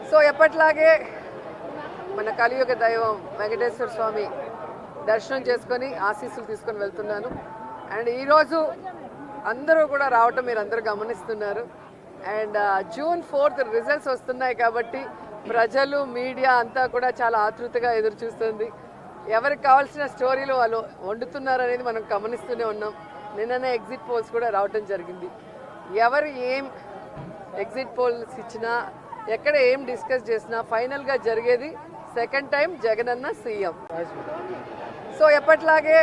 So ఎప్పట్లాగే మన కలియుగ దైవం వెంకటేశ్వర స్వామి దర్శనం చేసుకొని ఆశీస్సులు తీసుకొని వెళ్తున్నాను. అండ్ ఈరోజు అందరూ కూడా రావటం మీరు అందరూ గమనిస్తున్నారు. అండ్ June 4th రిజల్ట్స్ వస్తున్నాయి కాబట్టి ప్రజలు మీడియా అంతా కూడా చాలా ఆతృతగా ఎదురు చూస్తుంది. ఎవరికి కావాల్సిన స్టోరీలు వాళ్ళు వండుతున్నారు అనేది మనం గమనిస్తూనే ఉన్నాం. నిన్ననే ఎగ్జిట్ పోల్స్ కూడా రావటం జరిగింది. ఎవరు ఏం ఎగ్జిట్ పోల్స్ ఇచ్చినా ఎక్కడ ఏం డిస్కస్ చేసినా ఫైనల్గా జరిగేది second time Jagananna CM. So ఎప్పట్లాగే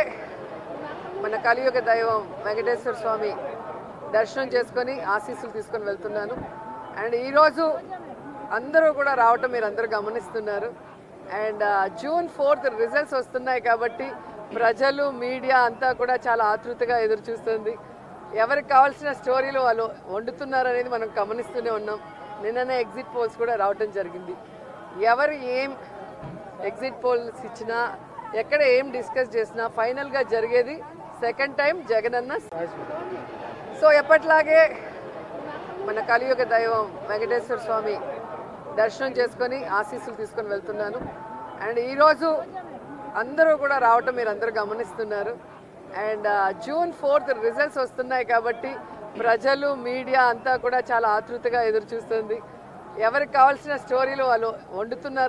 మన కలియుగ దైవం వెంకటేశ్వర స్వామి దర్శనం చేసుకొని ఆశీస్సులు తీసుకొని వెళ్తున్నాను. అండ్ ఈరోజు అందరూ కూడా రావటం మీరు అందరూ గమనిస్తున్నారు. అండ్ June 4th రిజల్ట్స్ వస్తున్నాయి కాబట్టి ప్రజలు మీడియా అంతా కూడా చాలా ఆతృతగా ఎదురు చూస్తుంది. ఎవరికి కావాల్సిన స్టోరీలు వాళ్ళు వండుతున్నారు అనేది మనం గమనిస్తూనే ఉన్నాం. నిన్ననే ఎగ్జిట్ పోల్స్ కూడా రావటం జరిగింది. ఎవరు ఏం ఎగ్జిట్ పోల్స్ ఇచ్చినా ఎక్కడ ఏం డిస్కస్ చేసినా ఫైనల్గా జరిగేది సెకండ్ టైం జగనన్న. సో ఎప్పట్లాగే మన కలియుగ దైవం వెంకటేశ్వర స్వామి దర్శనం చేసుకొని ఆశీస్సులు తీసుకొని వెళ్తున్నాను. అండ్ ఈరోజు అందరూ కూడా రావటం మీరు అందరూ గమనిస్తున్నారు. అండ్ June 4th రిజల్ట్స్ వస్తున్నాయి కాబట్టి ప్రజలు మీడియా అంతా కూడా చాలా ఆతృతగా ఎదురు చూస్తుంది. ఎవరికి కావాల్సిన స్టోరీలు వాళ్ళు వండుతున్నారు.